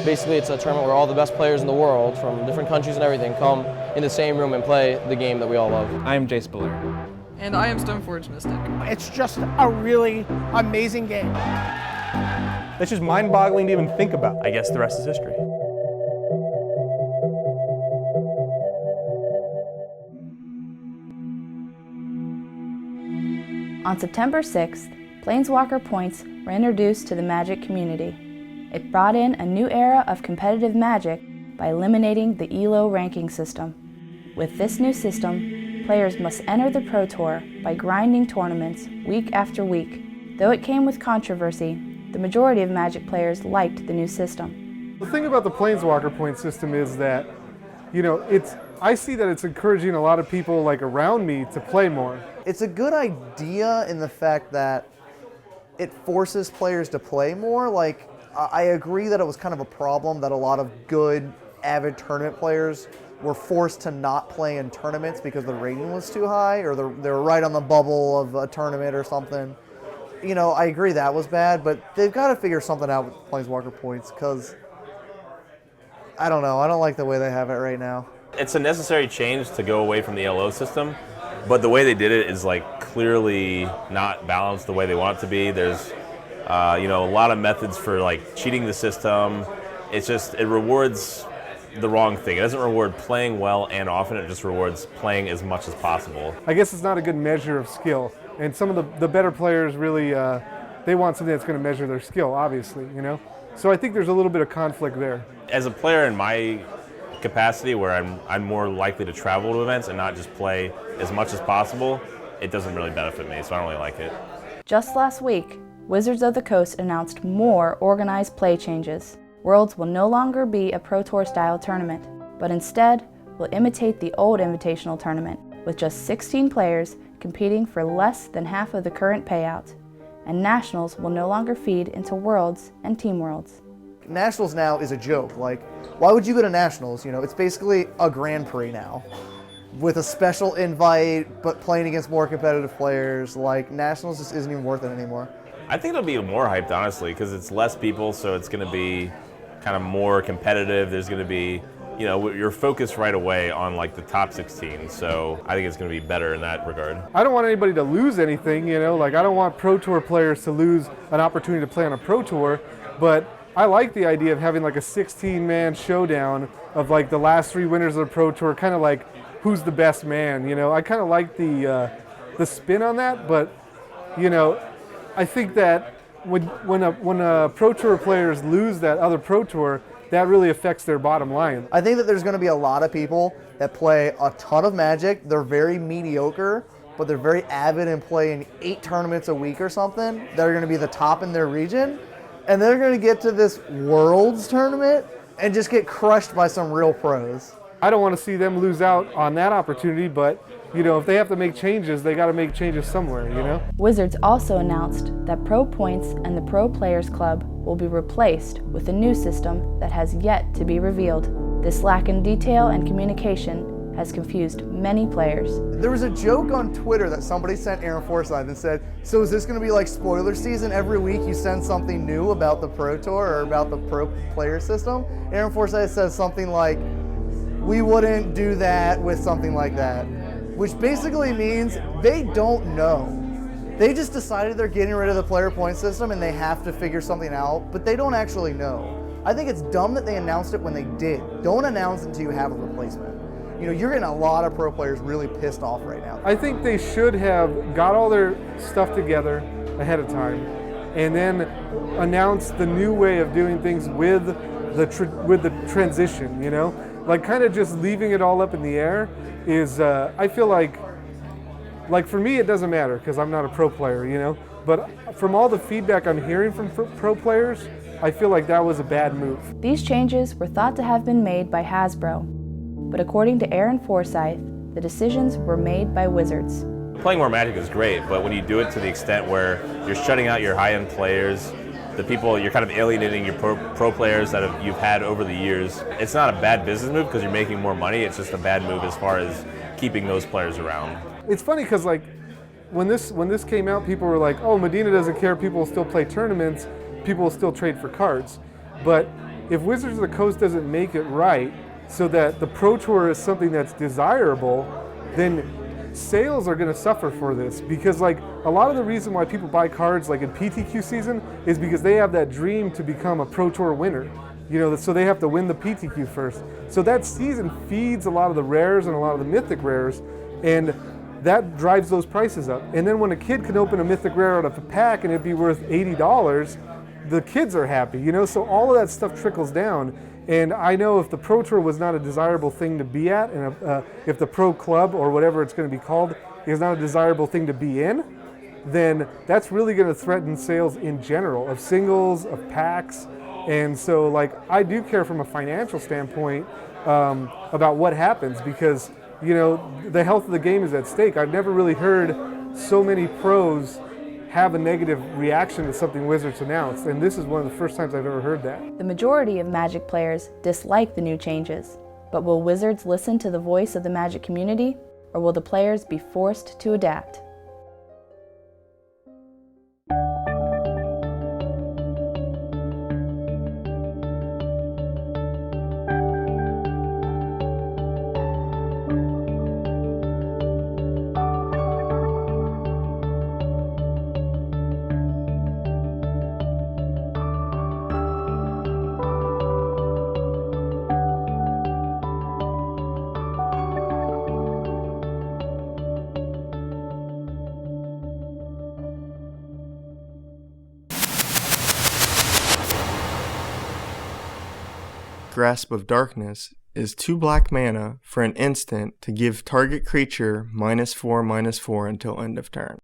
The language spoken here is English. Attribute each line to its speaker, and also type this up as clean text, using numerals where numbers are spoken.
Speaker 1: Basically, it's a tournament where all the best players in the world from different countries and everything come in the same room and play the game that we all love.
Speaker 2: I am Jace Ballard.
Speaker 3: And I am Stoneforge Mystic.
Speaker 4: It's just a really amazing game.
Speaker 5: It's just mind-boggling to even think about.
Speaker 2: I guess the rest is history.
Speaker 6: On September 6th, Planeswalker points were introduced to the Magic community. It brought in a new era of competitive Magic by eliminating the ELO ranking system. With this new system, players must enter the Pro Tour by grinding tournaments week after week. Though it came with controversy, the majority of Magic players liked the new system.
Speaker 7: The thing about the Planeswalker point system is that, I see that it's encouraging a lot of people like around me to play more.
Speaker 8: It's a good idea in the fact that it forces players to play more. Like, I agree that it was kind of a problem that a lot of good, avid tournament players were forced to not play in tournaments because the rating was too high, or they were right on the bubble of a tournament or something. I agree that was bad, but they've got to figure something out with Planeswalker points, because I don't know. I don't like the way they have it right now.
Speaker 9: It's a necessary change to go away from the LO system, but the way they did it is like clearly not balanced the way they want it to be. There's a lot of methods for like cheating the system. It rewards the wrong thing. It doesn't reward playing well and often, it just rewards playing as much as possible.
Speaker 7: I guess it's not a good measure of skill, and some of the better players really, they want something that's going to measure their skill, obviously, So I think there's a little bit of conflict there.
Speaker 9: As a player in my capacity, where I'm more likely to travel to events and not just play as much as possible, it doesn't really benefit me, so I don't really like it.
Speaker 6: Just last week, Wizards of the Coast announced more organized play changes. Worlds will no longer be a Pro Tour style tournament, but instead will imitate the old Invitational tournament, with just 16 players competing for less than half of the current payout. And Nationals will no longer feed into Worlds and Team Worlds.
Speaker 8: Nationals now is a joke. Like, why would you go to Nationals? It's basically a Grand Prix now, with a special invite, but playing against more competitive players. Like, Nationals just isn't even worth it anymore.
Speaker 9: I think it'll be more hyped, honestly, because it's less people, so it's going to be kind of more competitive. There's going to be, you're focused right away on like the top 16, so I think it's going to be better in that regard.
Speaker 7: I don't want anybody to lose anything, like I don't want Pro Tour players to lose an opportunity to play on a Pro Tour, but I like the idea of having like a 16-man showdown of like the last 3 winners of the Pro Tour, kind of like who's the best man, I kind of like the spin on that, but, I think that when a Pro Tour players lose that other Pro Tour, that really affects their bottom line.
Speaker 8: I think that there's going to be a lot of people that play a ton of Magic. They're very mediocre, but they're very avid and playing 8 tournaments a week or something. They're going to be the top in their region, and they're going to get to this Worlds tournament and just get crushed by some real pros.
Speaker 7: I don't want to see them lose out on that opportunity, but if they have to make changes, they got to make changes somewhere,
Speaker 6: Wizards also announced that Pro Points and the Pro Players Club will be replaced with a new system that has yet to be revealed. This lack in detail and communication has confused many players.
Speaker 8: There was a joke on Twitter that somebody sent Aaron Forsythe and said, so is this going to be like spoiler season? Every week you send something new about the Pro Tour or about the Pro Player system? Aaron Forsythe says something like, we wouldn't do that with something like that, which basically means they don't know. They just decided they're getting rid of the player point system and they have to figure something out, but they don't actually know. I think it's dumb that they announced it when they did. Don't announce it until you have a replacement. You're getting a lot of pro players really pissed off right now.
Speaker 7: I think they should have got all their stuff together ahead of time and then announced the new way of doing things with the transition, Like kind of just leaving it all up in the air is, I feel like for me it doesn't matter because I'm not a pro player, But from all the feedback I'm hearing from pro players, I feel like that was a bad move.
Speaker 6: These changes were thought to have been made by Hasbro, but according to Aaron Forsythe, the decisions were made by Wizards.
Speaker 9: Playing more Magic is great, but when you do it to the extent where you're shutting out your high-end players, the people, you're kind of alienating your pro players that you've had over the years, it's not a bad business move because you're making more money, it's just a bad move as far as keeping those players around.
Speaker 7: It's funny because like when this came out, people were like, oh, Medina doesn't care, people will still play tournaments, people will still trade for cards. But if Wizards of the Coast doesn't make it right so that the Pro Tour is something that's desirable, then sales are going to suffer for this, because like a lot of the reason why people buy cards like in PTQ season is because they have that dream to become a Pro Tour winner, you know, so they have to win the PTQ first. So that season feeds a lot of the rares and a lot of the mythic rares, and that drives those prices up. And then when a kid can open a mythic rare out of a pack and it'd be worth $80, the kids are happy, you know, so all of that stuff trickles down. And I know if the Pro Tour was not a desirable thing to be at, and if the Pro Club or whatever it's going to be called is not a desirable thing to be in, then that's really going to threaten sales in general of singles, of packs. And so like I do care from a financial standpoint about what happens, because you know the health of the game is at stake. I've never really heard so many pros have a negative reaction to something Wizards announced, and this is one of the first times I've ever heard that.
Speaker 6: The majority of Magic players dislike the new changes, but will Wizards listen to the voice of the Magic community, or will the players be forced to adapt?
Speaker 3: Grasp of Darkness is 2 black mana for an instant to give target creature -4/-4 until end of turn.